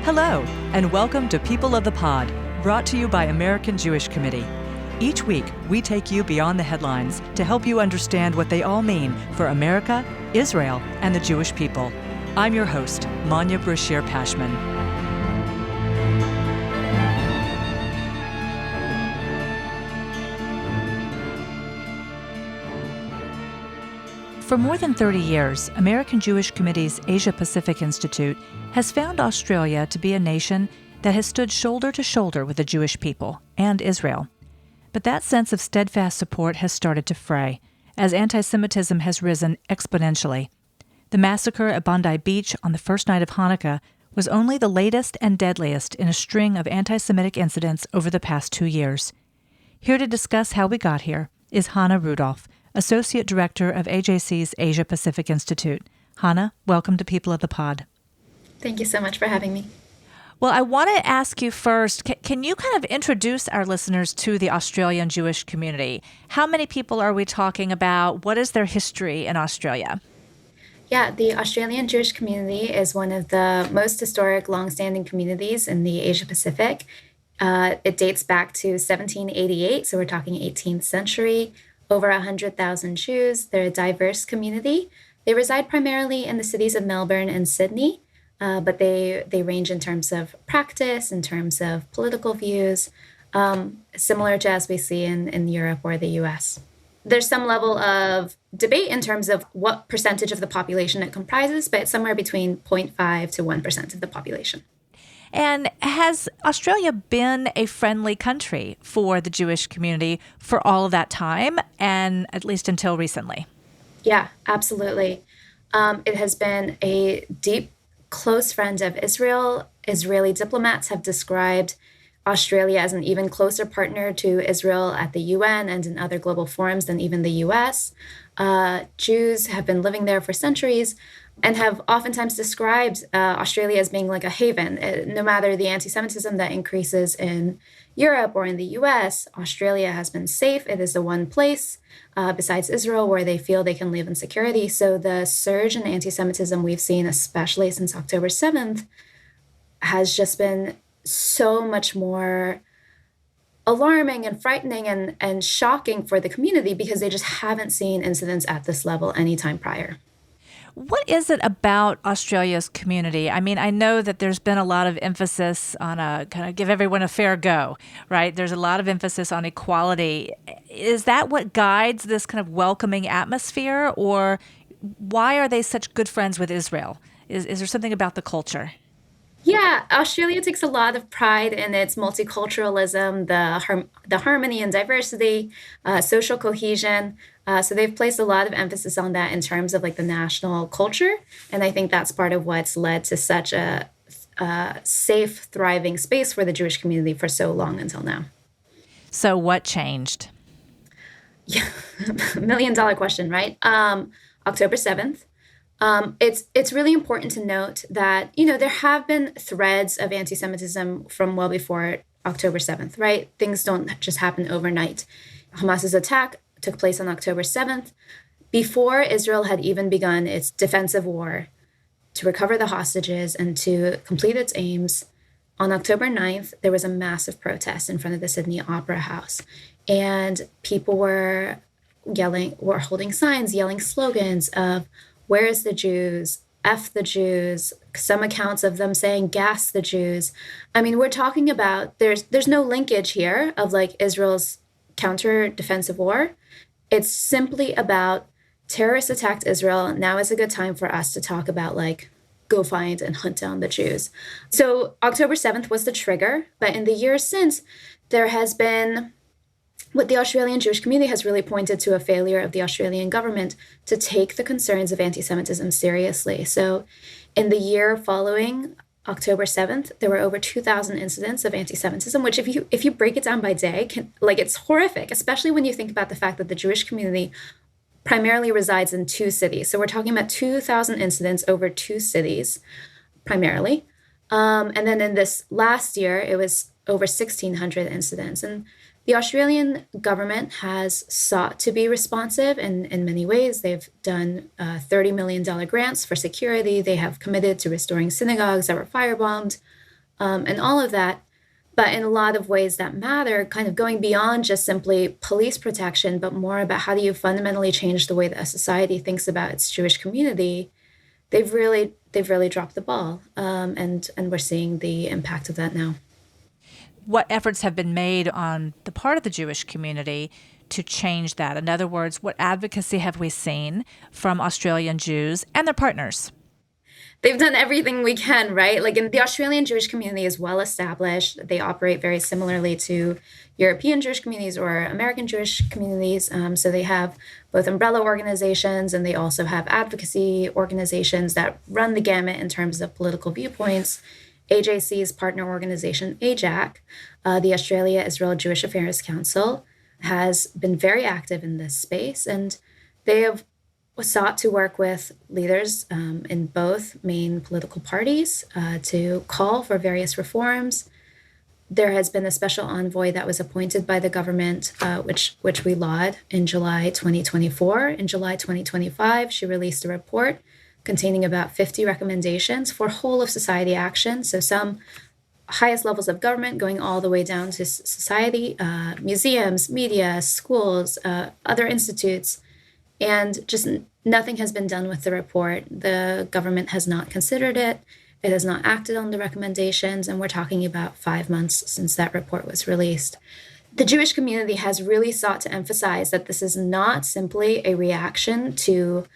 Hello, and welcome to People of the Pod, brought to you by American Jewish Committee. Each week, we take you beyond the headlines to help you understand what they all mean for America, Israel, and the Jewish people. I'm your host, Manya Brashear-Pashman. For more than 30 years, American Jewish Committee's Asia-Pacific Institute has found Australia to be a nation that has stood shoulder to shoulder with the Jewish people and Israel. But that sense of steadfast support has started to fray, as antisemitism has risen exponentially. The massacre at Bondi Beach on the first night of Hanukkah was only the latest and deadliest in a string of antisemitic incidents over the past 2 years. Here to discuss how we got here is Hana Rudolph, Associate Director of AJC's Asia Pacific Institute. Hana, welcome to People of the Pod. Thank you so much for having me. Well, I want to ask you first, can you kind of introduce our listeners to the Australian Jewish community? How many people are we talking about? What is their history in Australia? Yeah, the Australian Jewish community is one of the most historic, longstanding communities in the Asia Pacific. It dates back to 1788, so we're talking 18th century. Over 100,000 Jews. They're a diverse community. They reside primarily in the cities of Melbourne and Sydney, but they range in terms of practice, in terms of political views, similar to as we see in Europe or the US. There's some level of debate in terms of what percentage of the population it comprises, but it's somewhere between 0.5 to 1% of the population. And has Australia been a friendly country for the Jewish community for all of that time, and at least until recently? Yeah, absolutely. It has been a deep, close friend of Israel. Israeli diplomats have described Australia as an even closer partner to Israel at the UN and in other global forums than even the US. Jews have been living there for centuries and have oftentimes described Australia as being like a haven. No matter the anti-Semitism that increases in Europe or in the US, Australia has been safe. It is the one place besides Israel where they feel they can live in security. So the surge in anti-Semitism we've seen, especially since October 7th, has just been so much more alarming and frightening and shocking for the community because they just haven't seen incidents at this level anytime prior. What is it about Australia's community? I mean, I know that there's been a lot of emphasis on a kind of give everyone a fair go, right? There's a lot of emphasis on equality. Is that what guides this kind of welcoming atmosphere, or why are they such good friends with Israel? Is there something about the culture? Yeah, Australia takes a lot of pride in its multiculturalism, the harmony and diversity, social cohesion. So they've placed a lot of emphasis on that in terms of like the national culture. And I think that's part of what's led to such a safe, thriving space for the Jewish community for so long until now. So what changed? Yeah, $1 million question, right? October 7th. It's really important to note that, there have been threads of anti-Semitism from well before October 7th, right? Things don't just happen overnight. Hamas's attack took place on October 7th, before Israel had even begun its defensive war to recover the hostages and to complete its aims. On October 9th, there was a massive protest in front of the Sydney Opera House, and people were holding signs, yelling slogans of "Where is the Jews?" F the Jews, some accounts of them saying gas the Jews. I mean, we're talking about there's no linkage here of like Israel's counter-defensive war. It's simply about terrorists attacked Israel. Now is a good time for us to talk about like go find and hunt down the Jews. So October 7th was the trigger, but in the years since, there has been what the Australian Jewish community has really pointed to a failure of the Australian government to take the concerns of anti-Semitism seriously. So in the year following October 7th, there were over 2,000 incidents of anti-Semitism, which if you break it down by day, it's horrific, especially when you think about the fact that the Jewish community primarily resides in 2 cities. So we're talking about 2,000 incidents over 2 cities, primarily. And then in this last year, it was over 1,600 incidents. And the Australian government has sought to be responsive in many ways. They've done $30 million grants for security. They have committed to restoring synagogues that were firebombed. and all of that. But in a lot of ways that matter, kind of going beyond just simply police protection, but more about how do you fundamentally change the way that a society thinks about its Jewish community. They've really dropped the ball, and we're seeing the impact of that now. What efforts have been made on the part of the Jewish community to change that? In other words, what advocacy have we seen from Australian Jews and their partners? They've done everything we can, right? Like in the Australian Jewish community is well established. They operate very similarly to European Jewish communities or American Jewish communities. So they have both umbrella organizations and they also have advocacy organizations that run the gamut in terms of political viewpoints. AJC's partner organization, AJAC, the Australia-Israel Jewish Affairs Council, has been very active in this space, and they have sought to work with leaders in both main political parties to call for various reforms. There has been a special envoy that was appointed by the government, which we laud in July 2024. In July 2025, she released a report containing about 50 recommendations for whole of society action. So some highest levels of government going all the way down to society, museums, media, schools, other institutes. And just nothing has been done with the report. The government has not considered it. It has not acted on the recommendations. And we're talking about 5 months since that report was released. The Jewish community has really sought to emphasize that this is not simply a reaction to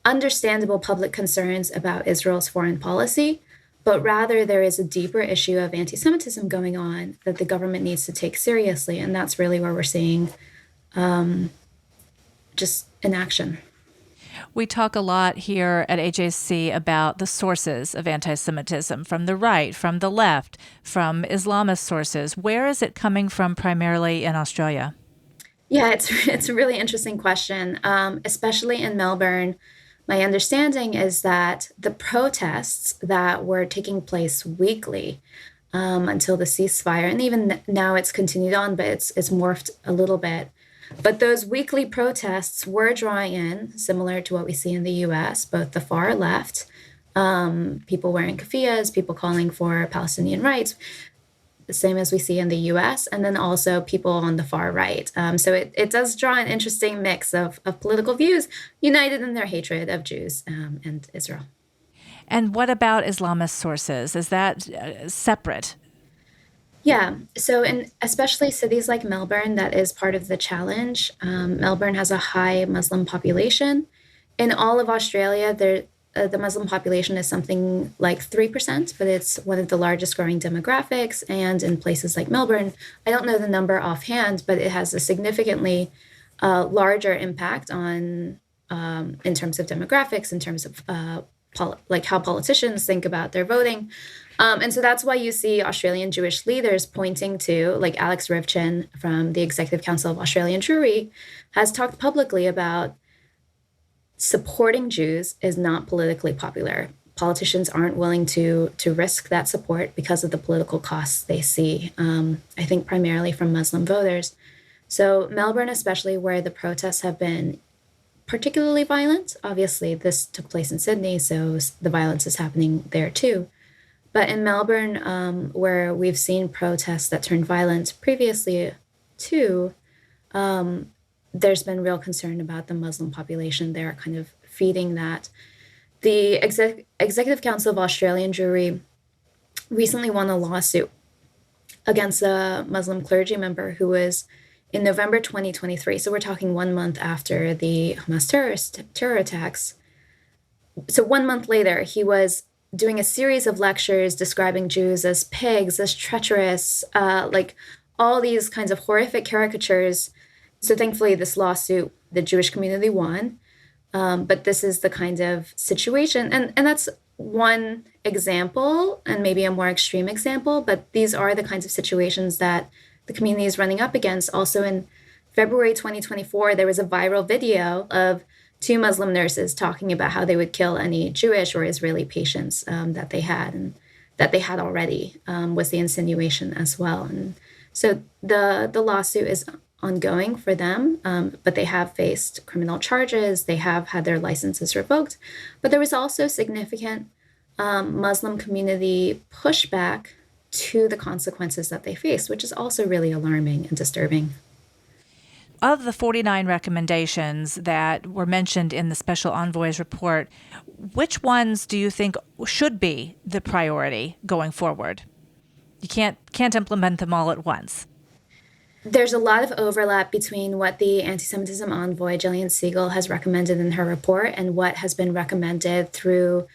understandable public concerns about Israel's foreign policy, but rather there is a deeper issue of anti-Semitism going on that the government needs to take seriously. And that's really where we're seeing just inaction. We talk a lot here at AJC about the sources of anti-Semitism from the right, from the left, from Islamist sources. Where is it coming from primarily in Australia? Yeah, it's a really interesting question, especially in Melbourne. My understanding is that the protests that were taking place weekly until the ceasefire, and even now it's continued on, but it's morphed a little bit. But those weekly protests were drawing in, similar to what we see in the US, both the far left, people wearing keffiyehs, people calling for Palestinian rights, the same as we see in the US, and then also people on the far right. So it does draw an interesting mix of political views united in their hatred of Jews and Israel. And what about Islamist sources? Is that separate? Yeah, so in especially cities like Melbourne, that is part of the challenge. Melbourne has a high Muslim population. In all of Australia, the Muslim population is something like 3%, but it's one of the largest growing demographics. And in places like Melbourne, I don't know the number offhand, but it has a significantly larger impact on, in terms of demographics, in terms of like how politicians think about their voting. And so that's why you see Australian Jewish leaders pointing to, like Alex Rivchin from the Executive Council of Australian Jewry has talked publicly about supporting Jews is not politically popular. Politicians aren't willing to risk that support because of the political costs they see, I think primarily from Muslim voters. So Melbourne, especially where the protests have been particularly violent, obviously this took place in Sydney, so the violence is happening there too. But in Melbourne, where we've seen protests that turned violent previously too, there's been real concern about the Muslim population there, kind of feeding that. The Executive Council of Australian Jewry recently won a lawsuit against a Muslim clergy member who was in November 2023. So we're talking 1 month after the Hamas terror attacks. So 1 month later, he was doing a series of lectures describing Jews as pigs, as treacherous, like all these kinds of horrific caricatures. So thankfully, this lawsuit, the Jewish community won. But this is the kind of situation, and that's one example, and maybe a more extreme example, but these are the kinds of situations that the community is running up against. Also in February 2024, there was a viral video of 2 Muslim nurses talking about how they would kill any Jewish or Israeli patients that they had, and that they had already, was the insinuation as well. And so the lawsuit is ongoing for them, but they have faced criminal charges. They have had their licenses revoked. But there was also significant Muslim community pushback to the consequences that they face, which is also really alarming and disturbing. Of the 49 recommendations that were mentioned in the Special Envoy's report, which ones do you think should be the priority going forward? You can't implement them all at once. There's a lot of overlap between what the anti-Semitism envoy, Gillian Siegel, has recommended in her report and what has been recommended through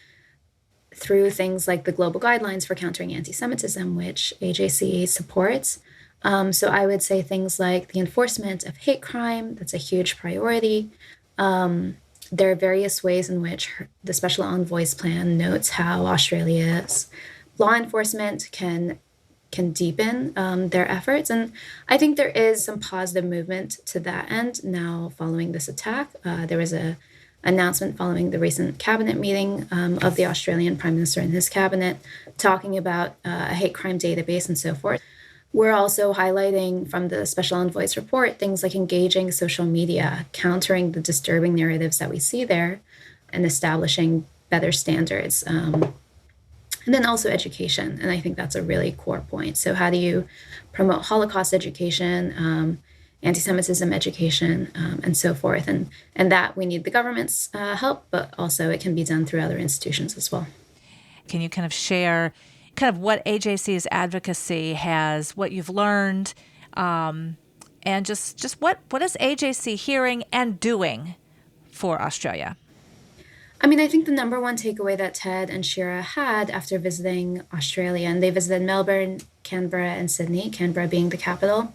things like the global guidelines for countering anti-Semitism, which AJC supports. So I would say things like the enforcement of hate crime, that's a huge priority. There are various ways in which the Special Envoy's plan notes how Australia's law enforcement can deepen their efforts. And I think there is some positive movement to that end now following this attack. There was an announcement following the recent cabinet meeting of the Australian Prime Minister and his cabinet talking about a hate crime database and so forth. We're also highlighting from the Special Envoy's report things like engaging social media, countering the disturbing narratives that we see there, and establishing better standards. And then also education. And I think that's a really core point. So how do you promote Holocaust education, anti-Semitism education, and so forth? And that we need the government's help, but also it can be done through other institutions as well. Can you kind of share what AJC's advocacy has, what you've learned, and just what is AJC hearing and doing for Australia? I mean, I think the number one takeaway that Ted and Shira had after visiting Australia, and they visited Melbourne, Canberra, and Sydney, Canberra being the capital,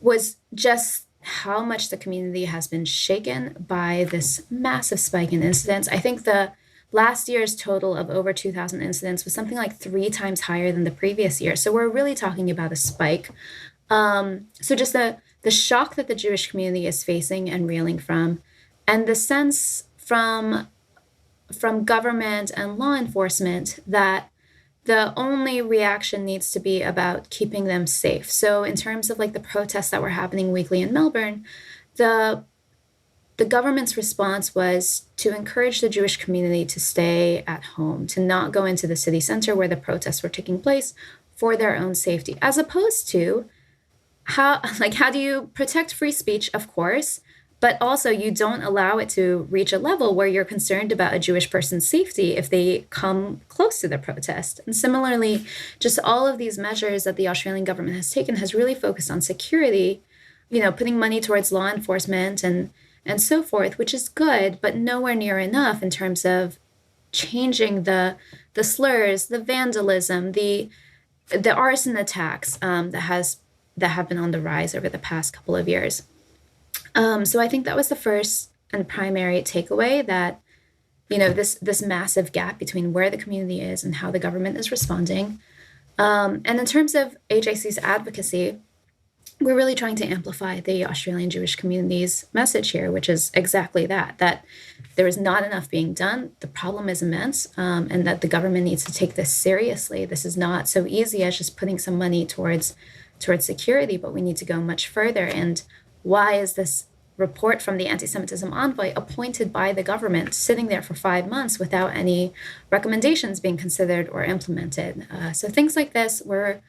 was just how much the community has been shaken by this massive spike in incidents. I think the last year's total of over 2,000 incidents was something like 3 times higher than the previous year. So we're really talking about a spike. So just the shock that the Jewish community is facing and reeling from, and the sense from government and law enforcement that the only reaction needs to be about keeping them safe. So in terms of like the protests that were happening weekly in Melbourne, the government's response was to encourage the Jewish community to stay at home, to not go into the city center where the protests were taking place for their own safety, as opposed to how do you protect free speech, of course, but also you don't allow it to reach a level where you're concerned about a Jewish person's safety if they come close to the protest. And similarly, just all of these measures that the Australian government has taken has really focused on security, putting money towards law enforcement and so forth, which is good, but nowhere near enough in terms of changing the slurs, the vandalism, the arson attacks that have been on the rise over the past couple of years. So I think that was the first and primary takeaway, that this massive gap between where the community is and how the government is responding. And in terms of AJC's advocacy, we're really trying to amplify the Australian Jewish community's message here, which is exactly that there is not enough being done. The problem is immense, and that the government needs to take this seriously. This is not so easy as just putting some money towards security, but we need to go much further. And why is this report from the anti-Semitism envoy appointed by the government sitting there for 5 months without any recommendations being considered or implemented? So things like this, we're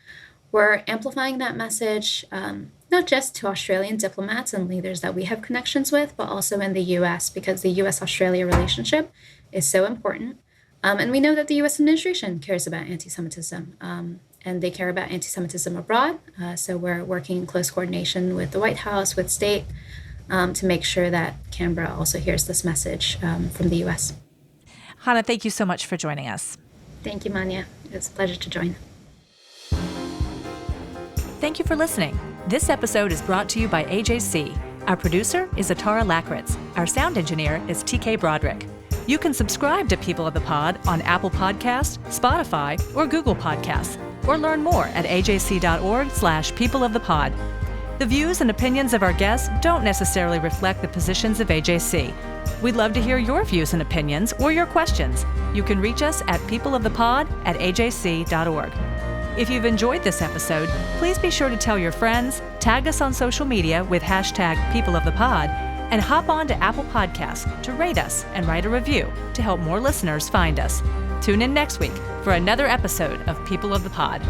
amplifying that message, not just to Australian diplomats and leaders that we have connections with, but also in the U.S., because the U.S.-Australia relationship is so important. And we know that the U.S. administration cares about anti-Semitism, and they care about anti-Semitism abroad. So we're working in close coordination with the White House, with state, to make sure that Canberra also hears this message from the U.S. Hana, thank you so much for joining us. Thank you, Manya. It's a pleasure to join. Thank you for listening. This episode is brought to you by AJC. Our producer is Atara Lakritz. Our sound engineer is TK Broderick. You can subscribe to People of the Pod on Apple Podcasts, Spotify, or Google Podcasts, or learn more at ajc.org/peopleofthepod. The views and opinions of our guests don't necessarily reflect the positions of AJC. We'd love to hear your views and opinions or your questions. You can reach us at peopleofthepod@ajc.org. If you've enjoyed this episode, please be sure to tell your friends, tag us on social media with #PeopleOfThePod, And hop on to Apple Podcasts to rate us and write a review to help more listeners find us. Tune in next week for another episode of People of the Pod.